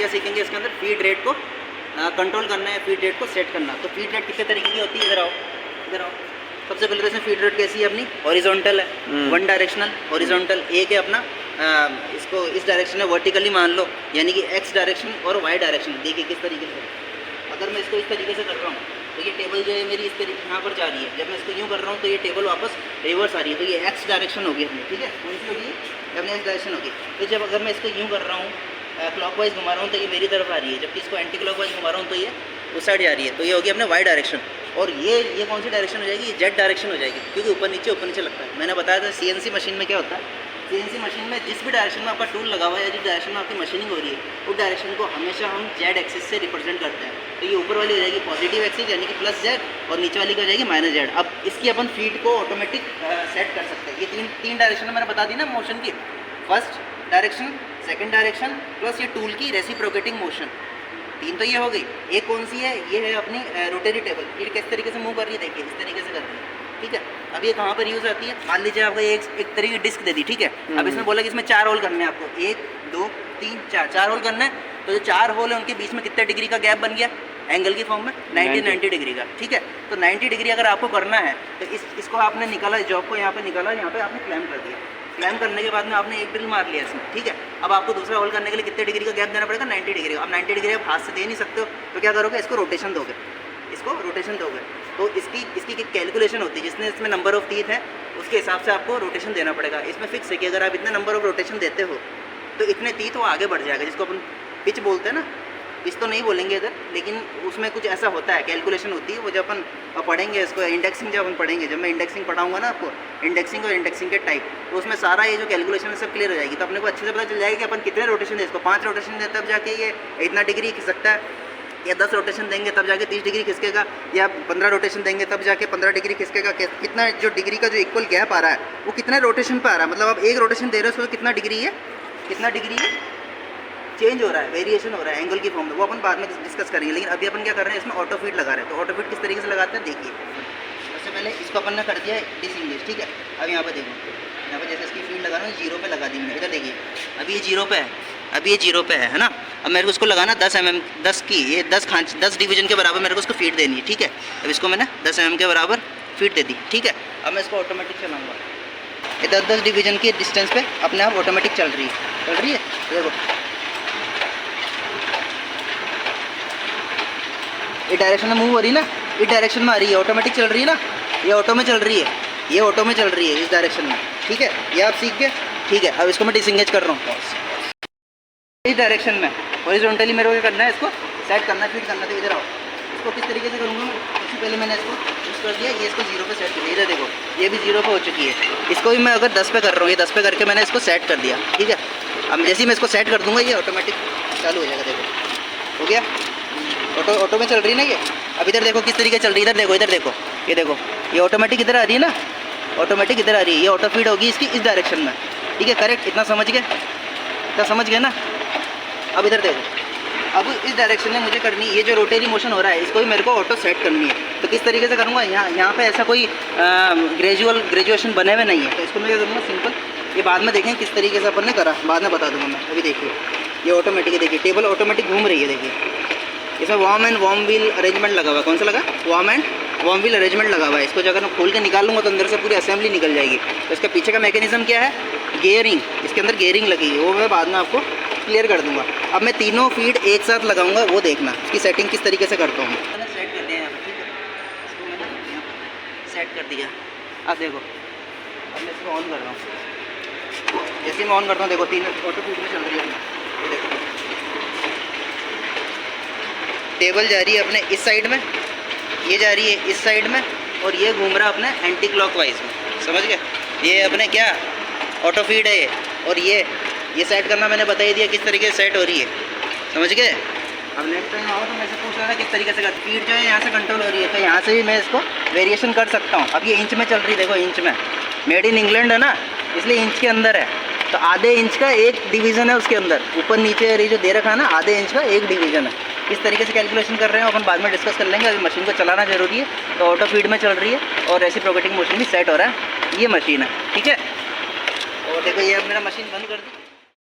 क्या सीखेंगे इसके अंदर, फीड रेट को कंट्रोल करना है, फीड रेट को सेट करना। तो फीड रेट कितने तरीके की होती है, इधर आओ इधर आओ। सबसे पहले तो इसमें फीड रेट कैसी है अपनी, हॉरिजॉन्टल है, वन डायरेक्शनल हॉरिजॉन्टल। एक है अपना इसको इस डायरेक्शन में वर्टिकली मान लो, यानी कि एक्स डायरेक्शन और वाई डायरेक्शन। देखिए किस तरीके से, अगर मैं इसको इस तरीके से कर रहा हूँ तो ये टेबल जो है मेरी इस तरीके यहाँ पर जा रही है। जब मैं इसको यूँ कर रहा हूँ तो ये टेबल वापस रिवर्स आ रही है, तो ये एक्स डायरेक्शन होगी अपनी, ठीक है। कौन सी होगी, अपनी एक्स डायरेक्शन होगी। तो जब अगर मैं इसको यूँ कर रहा हूँ क्लॉकवाइज घुमा रहा हूँ तो ये मेरी तरफ आ रही है, जबकि इसको एंटी क्लॉकवाइज घुमा रहा हूँ तो ये उस साइड जा रही है, तो ये होगी अपने वाई डायरेक्शन। और ये कौन सी डायरेक्शन हो जाएगी, ये जेड डायरेक्शन हो जाएगी, क्योंकि ऊपर नीचे लगता है। मैंने बताया था सीएनसी मशीन में क्या होता है, सीएनसी मशीन में जिस भी डायरेक्शन में आपका टूल लगा हुआ है या जिस डायरेक्शन में आपकी मशीनिंग हो रही है उस डायरेक्शन को हमेशा हम जेड एक्सिस से रिप्रेजेंट करते हैं। तो ये ऊपर वाली हो जाएगी पॉजिटिव एक्सिस यानी कि प्लस जेड, और नीचे वाली हो जाएगी माइनस जेड। अब इसकी अपन फीड को ऑटोमेटिक सेट कर सकते हैं। ये तीन डायरेक्शन मैंने बता दी ना मोशन की, first direction, second direction, plus ये टूल की रेसिप्रोकेटिंग मोशन। तीन तो ये हो गई। एक कौन सी है, ये है अपनी रोटरी टेबल। फीड किस तरीके से मूव कर रही है, देखिए इस तरीके से कर रही है, ठीक है। अब ये कहाँ पर यूज़ आती है, मान लीजिए आपको एक तरीके की डिस्क दे दी, ठीक है। अब इसमें बोला कि इसमें 4 होल करने हैं आपको, 1 2 3 4 होल करना है। तो जो 4 होल है उनके बीच में कितने डिग्री का गैप बन गया, एंगल की फॉर्म में 90 डिग्री का, ठीक है। तो 90 डिग्री अगर आपको करना है तो इसको आपने निकाला, जॉब को यहाँ पे निकाला, यहाँ पे आपने क्लैम्प कर दिया। क्लैम्प करने के बाद में आपने एक ड्रिल मार लिया इसमें, ठीक है। अब आपको दूसरा होल करने के लिए कितने डिग्री का गैप देना पड़ेगा, 90 डिग्री। अब 90 डिग्री आप हाथ से दे नहीं सकते हो, तो क्या करोगे, इसको रोटेशन दोगे, इसको रोटेशन दोगे। तो इसकी कैलकुलेशन होती है, जिसने इसमें नंबर ऑफ टीथ है उसके हिसाब से आपको रोटेशन देना पड़ेगा। इसमें फिक्स है कि अगर आप इतने नंबर ऑफ रोटेशन देते हो तो इतने टीथ वो आगे बढ़ जाएगा, जिसको अपन पिच बोलते हैं ना। पिच तो नहीं बोलेंगे इधर, लेकिन उसमें कुछ ऐसा होता है, कैलकुलेशन होती है। वो जब अपन पढ़ेंगे इसको, इंडेक्सिंग जब अपन पढ़ेंगे, जब मैं इंडेक्सिंग पढ़ाऊंगा ना आपको, इंडेक्सिंग और इंडेक्सिंग के टाइप, तो उसमें सारा ये जो कैलकुलेशन है सब क्लियर हो जाएगी। तो अपने को अच्छे से पता चल जाएगा कि अपन कितने रोटेशन दें इसको। 5 रोटेशन दें तब जाके ये इतना डिग्री खिसकता है, या 10 रोटेशन देंगे तब जाके 30 डिग्री खिसकेगा, या 15 रोटेशन देंगे तब जाके 15 डिग्री खिसकेगा। कितना जो डिग्री का जो इक्वल गैप आ रहा है वो कितने रोटेशन पे आ रहा है, मतलब आप एक रोटेशन दे रहे हो उसको कितना डिग्री है, चेंज हो रहा है, वेरिएशन हो रहा है एंगल की फॉर्म में। वो अपन बाद में डिस्कस करेंगे, लेकिन अभी अपन क्या कर रहे हैं, इसमें ऑटो फीड लगा रहे हैं। तो ऑटो फीड किस तरीके से लगाते हैं, देखिए। सबसे पहले इसको अपन ने कर दिया है डिसएंगेज, ठीक है। अब यहाँ पे देखो, यहाँ पे जैसे इसकी फील्ड लगा रहा हूँ, 0 पे लगा दी मैंने। इधर देखिए, अभी ये 0 पे है, अभी ये 0 पे है ना। अब मेरे को उसको लगाना 10 mm, 10 की ये 10 डिवीजन के बराबर मेरे को उसको फीड देनी है, ठीक है। अब इसको मैंने 10 mm के बराबर फीड दे दी, ठीक है। अब मैं इसको ऑटोमेटिक चलाऊँगा, ये 10 डिवीजन की डिस्टेंस पे अपने आप ऑटोमेटिक चल रही है, देखो। ये डायरेक्शन में मूव हो रही है ना, इस डायरेक्शन में आ रही है, ऑटोमेटिक चल रही है ना, ये ऑटो में चल रही है, ये ऑटो में चल रही है इस डायरेक्शन में, ठीक है। ये आप सीख गए, ठीक है। अब इसको मैं डिसएंगेज कर रहा हूँ इस डायरेक्शन में, हॉरिजॉन्टली मेरे को क्या करना है, इसको सेट करना है, फीड करना है। तो इधर आओ, इसको किस तरीके से करूँगा मैं, सबसे पहले मैंने इसको यूज़ कर दिया, ये इसको 0 पे सेट कर दिया। इधर देखो, ये भी 0 पे हो चुकी है। इसको भी मैं अगर 10 पे कर रहा हूँ, ये 10 पे करके मैंने इसको सेट कर दिया, ठीक है। अब जैसे ही मैं इसको सेट कर दूँगा ये ऑटोमेटिक चालू हो जाएगा, देखो हो गया, ऑटो में चल रही है ना ये। अब इधर देखो किस तरीके चल रही है, इधर देखो, ये देखो, ये ऑटोमेटिक इधर आ रही है ना, ऑटोमेटिक इधर आ रही है, ये ऑटो फीड होगी इसकी इस डायरेक्शन में, ठीक है। करेक्ट, इतना समझ गए ना। अब इधर देखो, अब इस डायरेक्शन में मुझे करनी, ये जो रोटेरी मोशन हो रहा है इसको भी मेरे को ऑटो सेट करनी है। तो किस तरीके से करूँगा, यहाँ पे ऐसा कोई ग्रेजुएशन बने हुए नहीं है, तो इसको मैं क्या करूँगा, सिंपल, ये बाद में देखें किस तरीके से अपन ने करा, बाद में बता दूँगा मैं। अभी देखिए ये ऑटोमेटिक है, देखिए टेबल ऑटोमेटिक घूम रही है, देखिए। इसमें worm and worm wheel arrangement लगा हुआ है, कौन सा लगा, worm and worm wheel arrangement लगा हुआ है। इसको अगर मैं खोल के निकाल लूँगा तो अंदर से पूरी असेंबली निकल जाएगी। तो इसके पीछे का मैकेनिज्म क्या है, गियरिंग, इसके अंदर गियरिंग लगी है, वो मैं बाद में आपको क्लियर कर दूंगा। अब मैं तीनों फीड एक साथ लगाऊंगा, वो देखना इसकी सेटिंग किस तरीके से करता हूँ। मैंने सेट कर दिया यहाँ पर, ठीक है, इसको मैंने यहाँ पर सेट कर दिया। अब देखो, अब मैं इसको ऑन कर रहा हूँ, जैसे मैं ऑन करता हूँ देखो 3 ऑटो फीड में चल रही है, ये देखो टेबल जा रही है अपने इस साइड में, ये जा रही है इस साइड में, और ये घूम रहा है अपने एंटी क्लॉकवाइज में, समझ गए। ये अपने क्या ऑटो फीड है ये, और ये सेट करना मैंने बता ही दिया किस तरीके से सेट हो रही है, समझ गए। अब नेक्स्ट टाइम आओ तो मैं से पूछ रहा था किस तरीके से स्पीड जो है यहाँ से कंट्रोल हो रही है, तो यहाँ से भी मैं इसको वेरिएशन कर सकता हूँ। अब ये इंच में चल रही है, देखो इंच में, मेड इन इंग्लैंड है ना, इसलिए इंच के अंदर है। तो आधे इंच का एक डिवीज़न है उसके अंदर, ऊपर नीचे ये जो दे रखा है ना, आधे इंच का एक डिवीज़न है। किस तरीके से कैलकुलेशन कर रहे हैं अपन बाद में डिस्कस कर लेंगे। अभी मशीन को चलाना जरूरी है, तो ऑटो फीड में चल रही है और रेसिप्रोकेटिंग मोशन भी सेट हो रहा है, ये मशीन है, ठीक है। और देखो ये अब मेरा मशीन बंद कर दी।